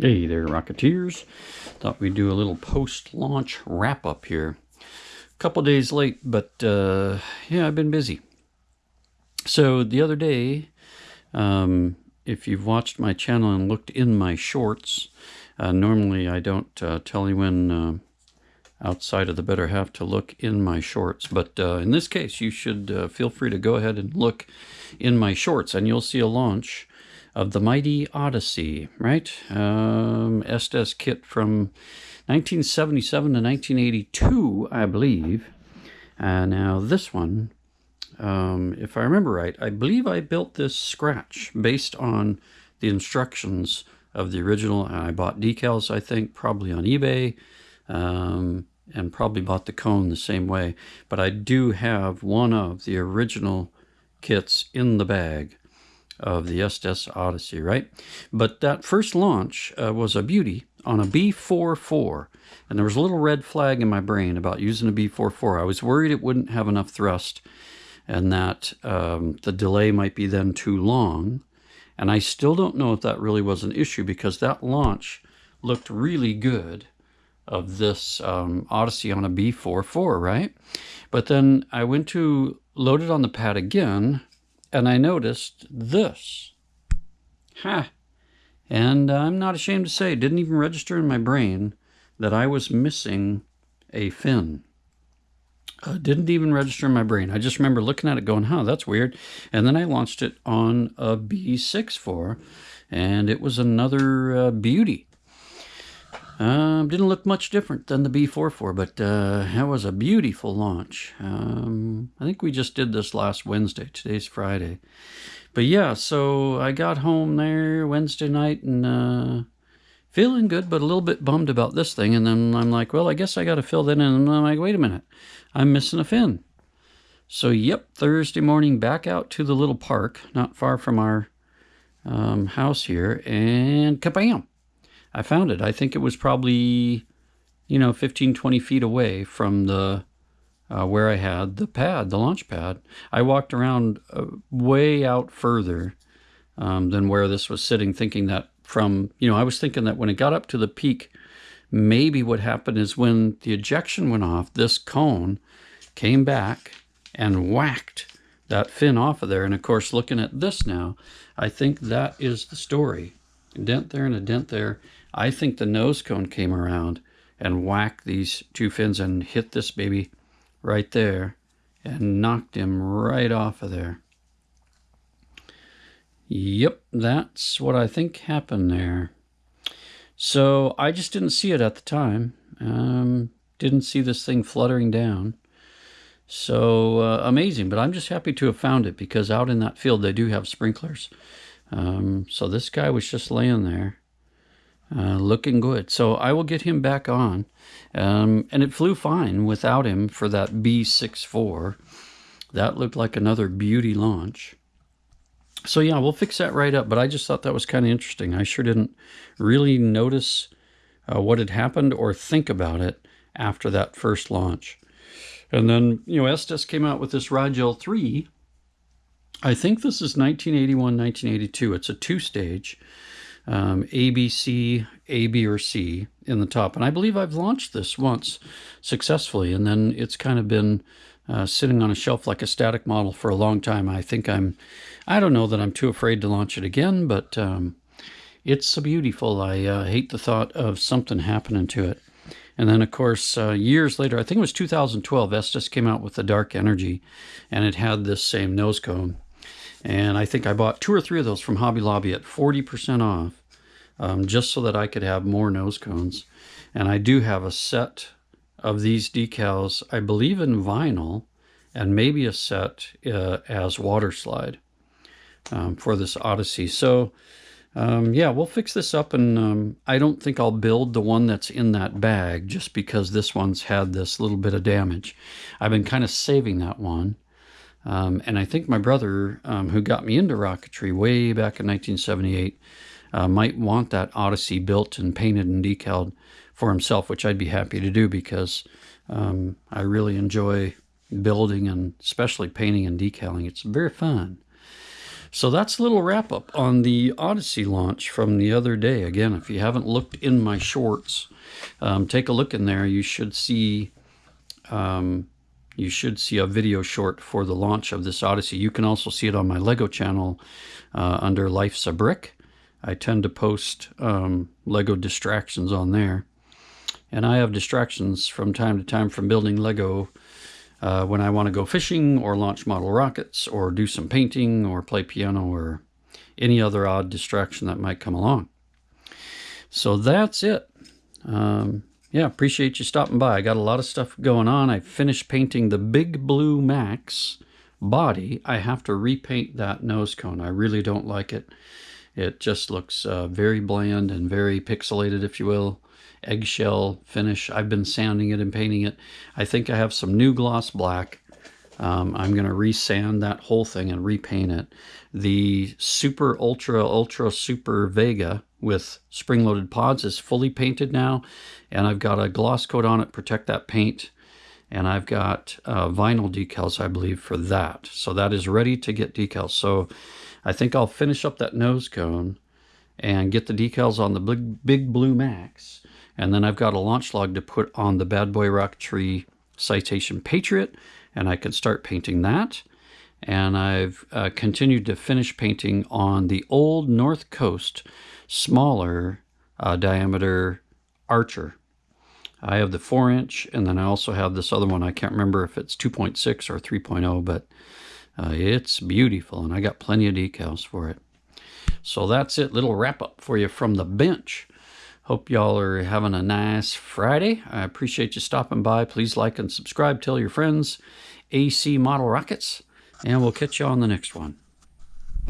Hey there, Rocketeers. Thought we'd do a little post-launch wrap-up here. A couple days late, but yeah, I've been busy. So the other day, if you've watched my channel and looked in my shorts, normally I don't tell anyone outside of the better half to look in my shorts, but in this case, you should feel free to go ahead and look in my shorts, and you'll see a launch of the mighty Odyssey, right? Estes kit from 1977 to 1982, I believe. Now this one, if I remember right, I believe I built this scratch based on the instructions of the original. I bought decals, I think, probably on eBay, and probably bought the cone the same way. But I do have one of the original kits in the bag of the Estes Odyssey, right? But that first launch was a beauty on a B44, and there was a little red flag in my brain about using a B44. I was worried it wouldn't have enough thrust and that the delay might be then too long, and I still don't know if that really was an issue, because that launch looked really good of this Odyssey on a B44, right? But then I went to load it on the pad again, and I noticed this. Ha! And I'm not ashamed to say, it didn't even register in my brain that I was missing a fin. Didn't even register in my brain. I just remember looking at it going, huh, that's weird. And then I launched it on a B64, and it was another beauty. Didn't look much different than the B44, but that was a beautiful launch. I think we just did this last Wednesday. Today's Friday. But yeah, so I got home there Wednesday night and feeling good, but a little bit bummed about this thing. And then I'm like, well, I guess I got to fill that in. And I'm like, wait a minute, I'm missing a fin. So yep, Thursday morning, back out to the little park, not far from our house here, and kabam! I found it. I think it was probably, 15, 20 feet away from the where I had the pad, the launch pad. I walked around way out further than where this was sitting, thinking that I was thinking that when it got up to the peak, maybe what happened is when the ejection went off, this cone came back and whacked that fin off of there. And of course, looking at this now, I think that is the story. A dent there and a dent there. I think the nose cone came around and whacked these two fins and hit this baby right there and knocked him right off of there. Yep, that's what I think happened there. So I just didn't see it at the time. Didn't see this thing fluttering down. So amazing, but I'm just happy to have found it, because out in that field they do have sprinklers. So this guy was just laying there. Looking good. So I will get him back on. And it flew fine without him for that B64. That looked like another beauty launch. So yeah, we'll fix that right up. But I just thought that was kind of interesting. I sure didn't really notice what had happened or think about it after that first launch. And then, Estes came out with this Rigel 3. I think this is 1981, 1982. It's a two-stage. A, B, C, A, B, or C in the top. And I believe I've launched this once successfully, and then it's kind of been sitting on a shelf like a static model for a long time. I don't know that I'm too afraid to launch it again, but it's so beautiful. I hate the thought of something happening to it. And then, of course, years later, I think it was 2012, Estes came out with the Dark Energy, and it had this same nose cone. And I think I bought 2 or 3 of those from Hobby Lobby at 40% off, just so that I could have more nose cones. And I do have a set of these decals, I believe in vinyl, and maybe a set as water slide for this Odyssey. So yeah, we'll fix this up, and I don't think I'll build the one that's in that bag, just because this one's had this little bit of damage. I've been kind of saving that one. And I think my brother, who got me into rocketry way back in 1978, might want that Odyssey built and painted and decaled for himself, which I'd be happy to do, because I really enjoy building and especially painting and decaling. It's very fun. So that's a little wrap up on the Odyssey launch from the other day. Again, if you haven't looked in my shorts, take a look in there. You should see a video short for the launch of this Odyssey. You can also see it on my Lego channel under Life's a Brick. I tend to post Lego distractions on there. And I have distractions from time to time from building Lego when I want to go fishing or launch model rockets or do some painting or play piano or any other odd distraction that might come along. So that's it. Yeah, appreciate you stopping by. I got a lot of stuff going on. I finished painting the Big Blue Max body. I have to repaint that nose cone. I really don't like it. It just looks very bland and very pixelated, if you will. Eggshell finish. I've been sanding it and painting it. I think I have some new gloss black. I'm going to resand that whole thing and repaint it. The Super Ultra Super Vega with spring-loaded pods is fully painted now, and I've got a gloss coat on it, protect that paint, and I've got vinyl decals, I believe, for that. So that is ready to get decals. So I think I'll finish up that nose cone and get the decals on the Big Blue Max. And then I've got a launch log to put on the Bad Boy Rocketry Citation Patriot, and I can start painting that. And I've continued to finish painting on the old North Coast smaller diameter Archer. I have the 4-inch, and then I also have this other one. I can't remember if it's 2.6 or 3.0, but it's beautiful, and I got plenty of decals for it. So that's it. Little wrap up for you from the bench. Hope y'all are having a nice Friday. I appreciate you stopping by. Please like and subscribe. Tell your friends. AC Model Rockets. And we'll catch you on the next one.